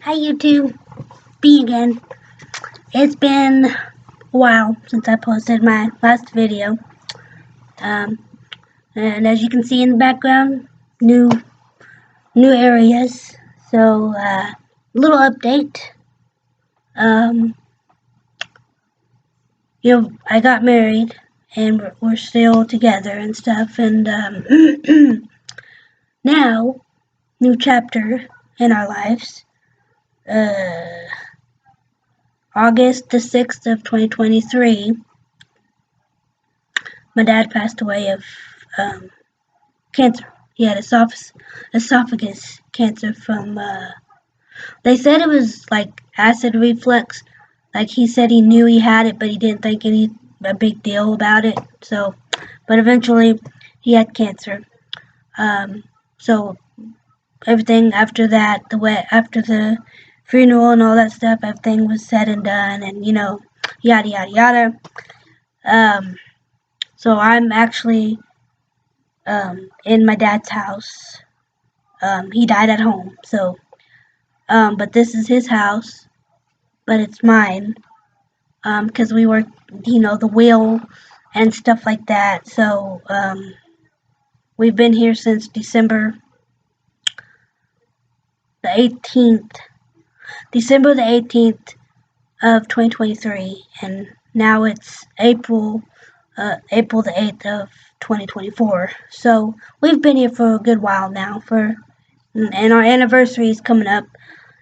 Hi YouTube, me again. It's been a while since I posted my last video. Um, and as you can see in the background, new areas. So little update. Um, I got married and we're still together and stuff. And now, new chapter in our lives. August the 6th of 2023, my dad passed away of cancer. He had esophagus cancer from, they said it was like acid reflux. Like he said he knew he had it, but he didn't think a big deal about it. So, but eventually he had cancer. So everything after that, after the funeral and all that stuff, everything was said and done, and yada yada yada. So I'm actually in my dad's house. He died at home, so but this is his house, but it's mine, because we work, the will and stuff like that. So we've been here since December the 18th, of 2023, and now it's April the 8th of 2024. So we've been here for a good while now, and our anniversary is coming up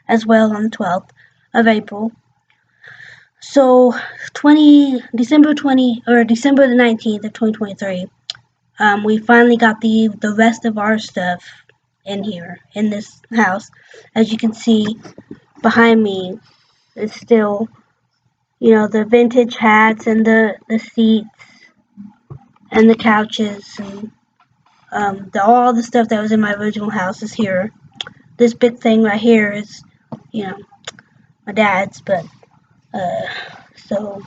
as well on the 12th of April. So December the 19th of 2023, we finally got the rest of our stuff in here, in this house. As you can see behind me is still, the vintage hats and the seats and the couches, and all the stuff that was in my original house is here. This big thing right here is, my dad's, but so,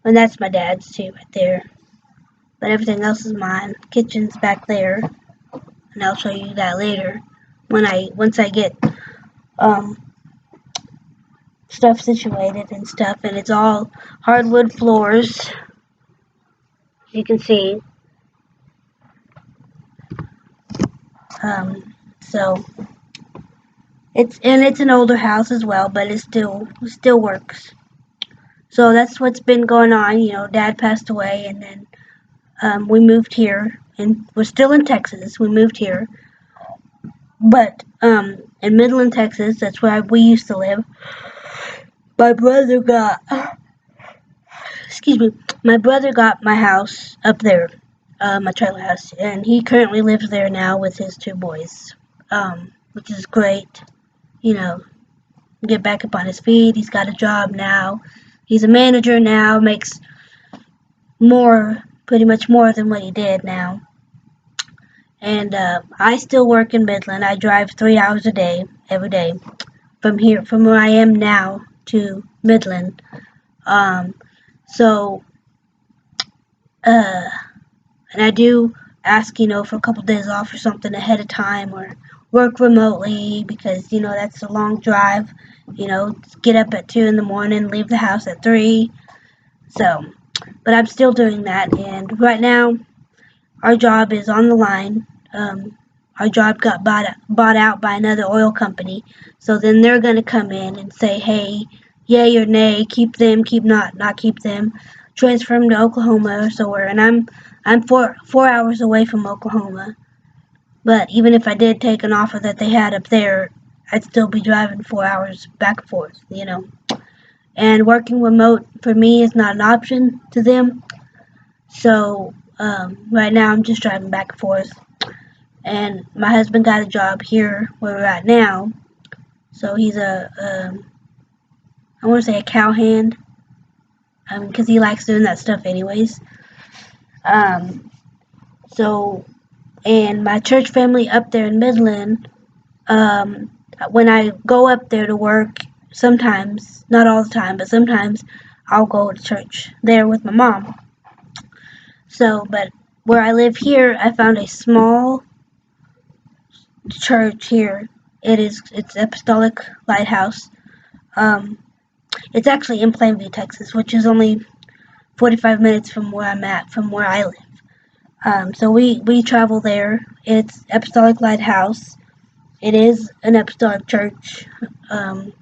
and that's my dad's too, right there. But everything else is mine. Kitchen's back there, and I'll show you that later once I get stuff situated and stuff. And it's all hardwood floors, you can see. So it's an older house as well, but it still works. So that's what's been going on. Dad passed away, and then we moved here, and we're still in Texas. We moved here, but in Midland, Texas, that's where we used to live. My brother got my house up there, my trailer house, and he currently lives there now with his two boys, which is great. Get back up on his feet. He's got a job now. He's a manager now, makes pretty much more than what he did now. And I still work in Midland. I drive 3 hours a day, every day, from where I am now to Midland. And I do ask, for a couple days off or something ahead of time, or work remotely, because, that's a long drive. Get up at 2 in the morning, leave the house at 3. So, but I'm still doing that, and right now, our job is on the line. Our job got bought out by another oil company, so then they're going to come in and say, hey, yay or nay, keep them, not keep them, transfer them to Oklahoma or somewhere. And I'm 4 hours away from Oklahoma, but even if I did take an offer that they had up there, I'd still be driving 4 hours back and forth, And working remote for me is not an option to them, so right now I'm just driving back and forth. And my husband got a job here where we're at now, so he's I want to say a cowhand, because he likes doing that stuff anyways. So, and my church family up there in Midland, when I go up there to work, sometimes, not all the time, but sometimes I'll go to church there with my mom. So, but where I live here, I found a small church here It's Apostolic Lighthouse. Um, it's actually in Plainview, Texas, which is only 45 minutes from where I'm at, from where I live. So we travel there. It's Apostolic Lighthouse. It is an apostolic church, um,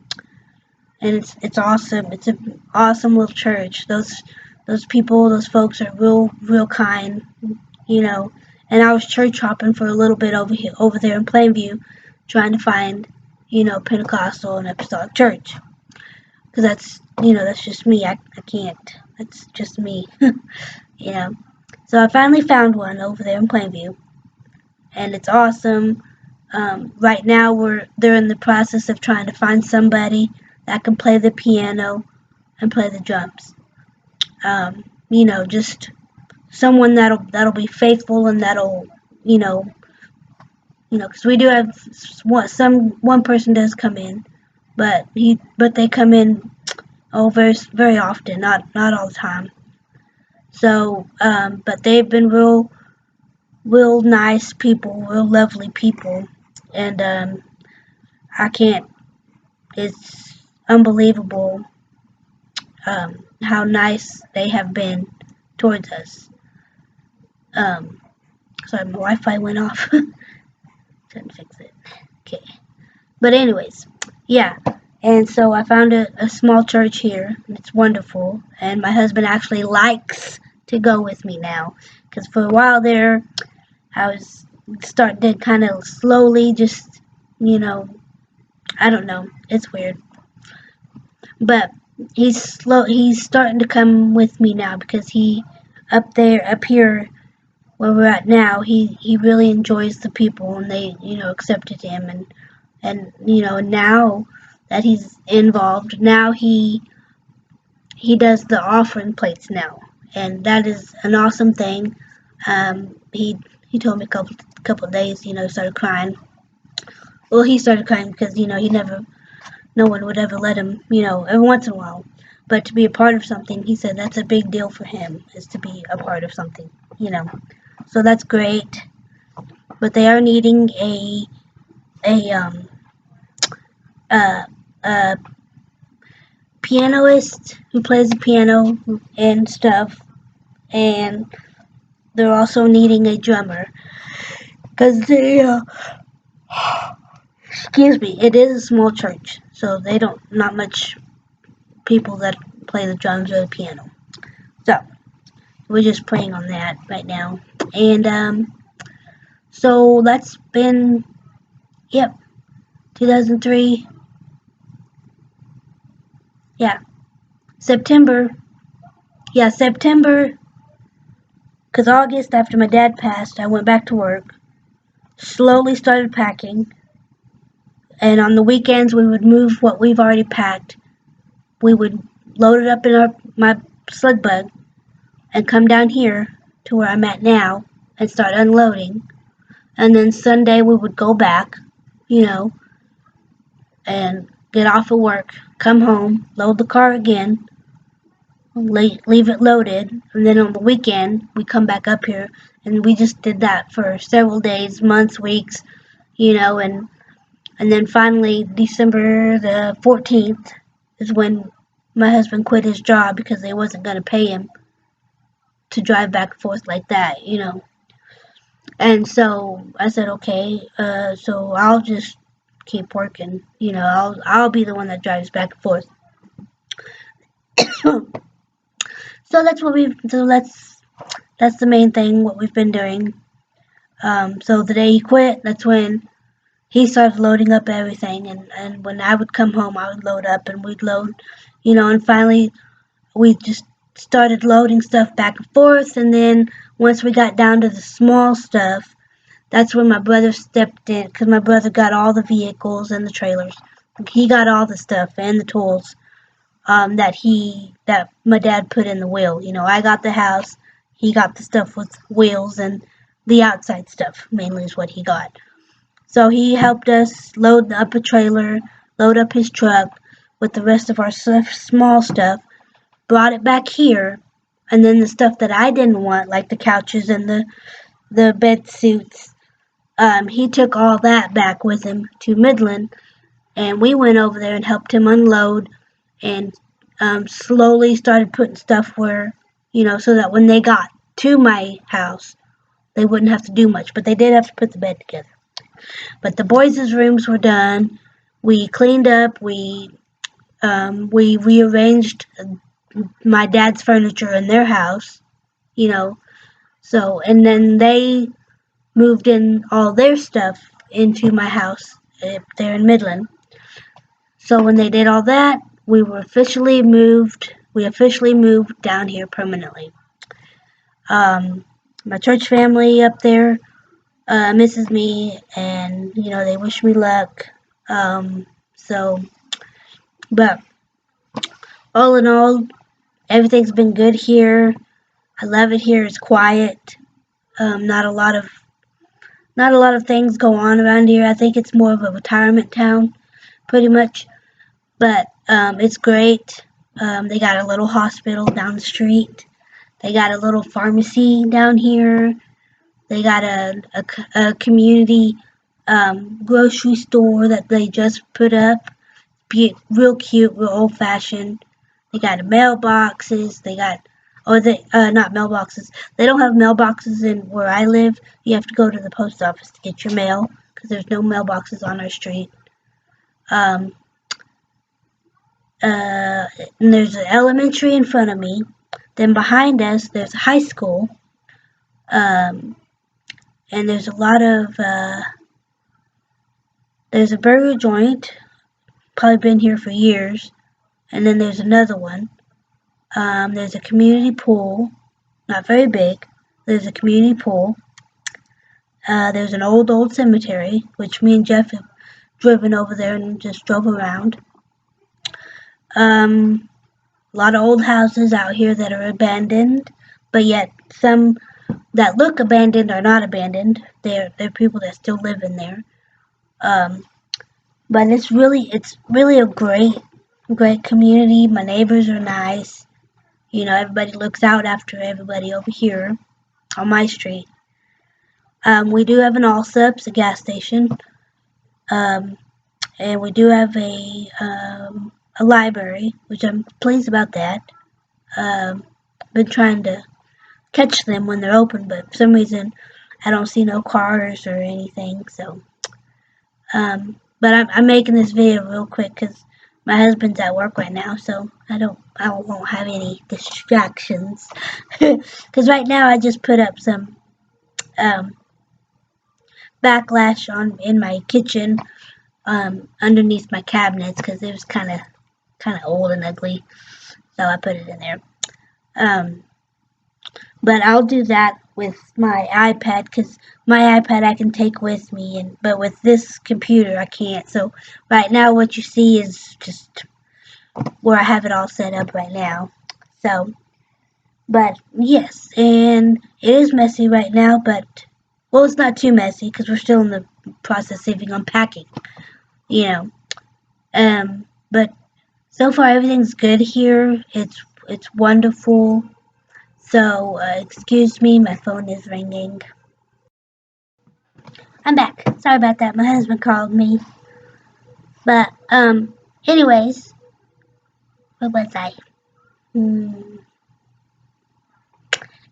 and it's awesome. It's an awesome little church. Those people, those folks are real kind, you know. And I was church hopping for a little bit over there in Plainview, trying to find, Pentecostal and apostolic church, because that's just me. I can't. That's just me, you know. So I finally found one over there in Plainview, and it's awesome. Right now, they're in the process of trying to find somebody that can play the piano and play the drums. Just someone that'll be faithful and that'll, you know, because we do have one person does come in, but they come in very often, not all the time. So, but they've been real nice people, real lovely people, and I can't. It's unbelievable how nice they have been towards us. Um, Sorry, my Wi-Fi went off. Trying to fix it. Okay. But anyways, yeah. And so I found a small church here, and it's wonderful. And my husband actually likes to go with me now, because for a while there, I was starting kind of slowly, just I don't know. It's weird, but he's starting to come with me now because he up here where we're at now, he really enjoys the people, and they accepted him, and now that he's involved, now he does the offering plates now, and that is an awesome thing. He told me a couple of days, started crying. Well, he started crying because he never, no one would ever let him, every once in a while. But to be a part of something, he said that's a big deal for him, is to be a part of something, So that's great. But they are needing a um a, a pianist who plays the piano and stuff, and they're also needing a drummer because excuse me, it is a small church, so they don't not much people that play the drums or the piano. So we're just praying on that right now, and so that's been 2003. Yeah, September. Yeah, September. Because August, after my dad passed, I went back to work, slowly started packing, and on the weekends we would move what we've already packed. We would load it up in my slug bug and come down here to where I'm at now and start unloading. And then Sunday we would go back, you know, and get off of work, come home, load the car again, leave it loaded, and then on the weekend we come back up here, and we just did that for several days, months, weeks, and then finally December the 14th is when my husband quit his job because they wasn't going to pay him to drive back and forth like that. And so I said, okay, so I'll just keep working, I'll be the one that drives back and forth. So that's the main thing, what we've been doing. So the day he quit, that's when he started loading up everything, and when I would come home, I would load up, and we'd load, and finally we just started loading stuff back and forth, and then once we got down to the small stuff, that's when my brother stepped in, because my brother got all the vehicles and the trailers. He got all the stuff and the tools that my dad put in the wheel. I got the house, he got the stuff with wheels, and the outside stuff mainly is what he got. So he helped us load up a trailer, load up his truck with the rest of our small stuff, brought it back here, and then the stuff that I didn't want, like the couches and the bed suits, he took all that back with him to Midland, and we went over there and helped him unload and slowly started putting stuff where, so that when they got to my house, they wouldn't have to do much, but they did have to put the bed together. But the boys' rooms were done. We cleaned up. We rearranged my dad's furniture in their house, you know. So, and then they moved in all their stuff into my house there in Midland. So when they did all that, we officially moved down here permanently. My church family up there misses me, and they wish me luck. So, but all in all, everything's been good here. I love it here. It's quiet. Not a lot of things go on around here. I think it's more of a retirement town, pretty much. But it's great. They got a little hospital down the street. They got a little pharmacy down here. They got a community grocery store that they just put up. Real cute, real old fashioned. They got mailboxes. They got, not mailboxes. They don't have mailboxes in where I live. You have to go to the post office to get your mail because there's no mailboxes on our street. And there's an elementary in front of me. Then behind us, there's a high school. And there's a lot of, there's a burger joint, probably been here for years. And then there's another one. There's a community pool, not very big. There's a community pool. There's an old cemetery, which me and Jeff have driven over there and just drove around. A lot of old houses out here that are abandoned, but yet some that look abandoned are not abandoned. They're people that still live in there. But it's really a great community. My neighbors are nice. Everybody looks out after everybody over here on my street. We do have an Allsups, a gas station, and we do have a library, which I'm pleased about that. Been trying to catch them when they're open, but for some reason I don't see no cars or anything. So, but I'm making this video real quick because my husband's at work right now, so I won't have any distractions. Because right now I just put up some backlash in my kitchen underneath my cabinets because it was kind of old and ugly, so I put it in there. But I'll do that with my iPad because my iPad I can take with me, but with this computer I can't. So right now what you see is just where I have it all set up right now. So, but yes, and it is messy right now, but well, it's not too messy because we're still in the process of unpacking, But so far everything's good here. It's wonderful. So excuse me, my phone is ringing. I'm back. Sorry about that. My husband called me. But anyways, where was I?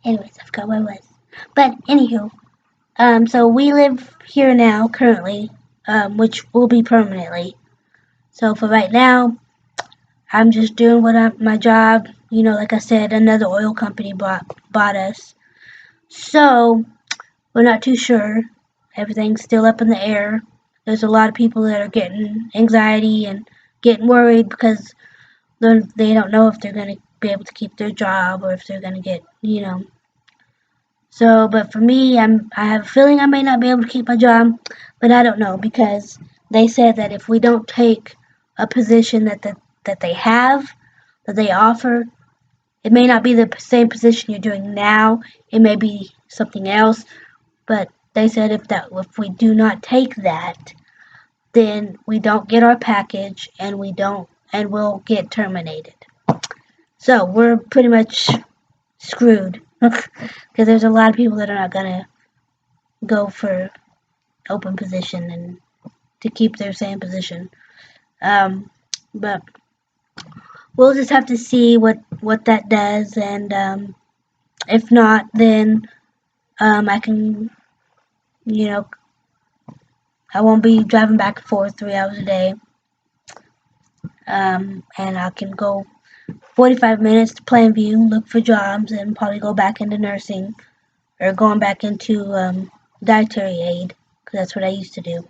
Anyways, I forgot where I was. But anywho, so we live here now currently, which will be permanently. So for right now, I'm just doing my job. Like I said, another oil company bought us. So we're not too sure. Everything's still up in the air. There's a lot of people that are getting anxiety and getting worried because they don't know if they're going to be able to keep their job or if they're going to get, So, but for me, I have a feeling I may not be able to keep my job, but I don't know because they said that if we don't take a position that they offer, it may not be the same position you're doing now. It may be something else, but they said if we do not take that, then we don't get our package and we'll get terminated. So we're pretty much screwed because there's a lot of people that are not gonna go for open position and to keep their same position. But we'll just have to see what that does, and if not, then I can, you know, I won't be driving back and forth 3 hours a day, and I can go 45 minutes to Plainview, look for jobs, and probably go back into nursing or going back into dietary aid, because that's what I used to do.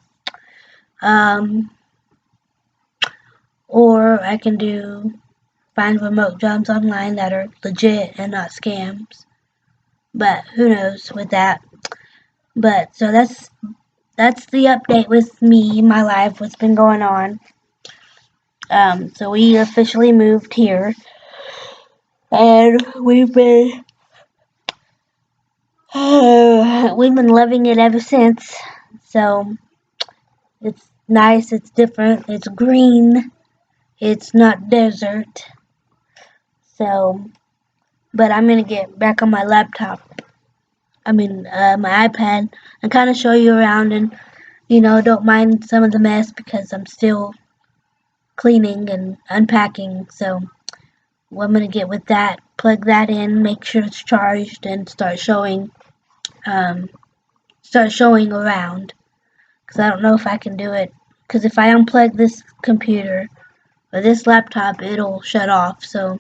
Or I can find remote jobs online that are legit and not scams. But who knows with that. But so that's the update with me, my life, what's been going on. So we officially moved here, and we've been loving it ever since. So it's nice, it's different, it's green, it's not desert. So, but I'm gonna get back on my laptop. My iPad, and kind of show you around, and don't mind some of the mess because I'm still cleaning and unpacking. So I'm gonna get with that, plug that in, make sure it's charged, and um, start showing around. Because I don't know if I can do it. Because if I unplug this computer or this laptop, it'll shut off. So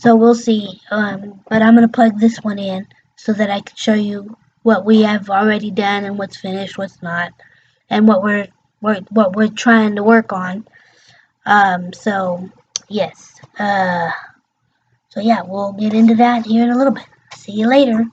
we'll see. But I'm gonna plug this one in so that I can show you what we have already done and what's finished, what's not, and what we're trying to work on. So yes. So yeah, we'll get into that here in a little bit. See you later.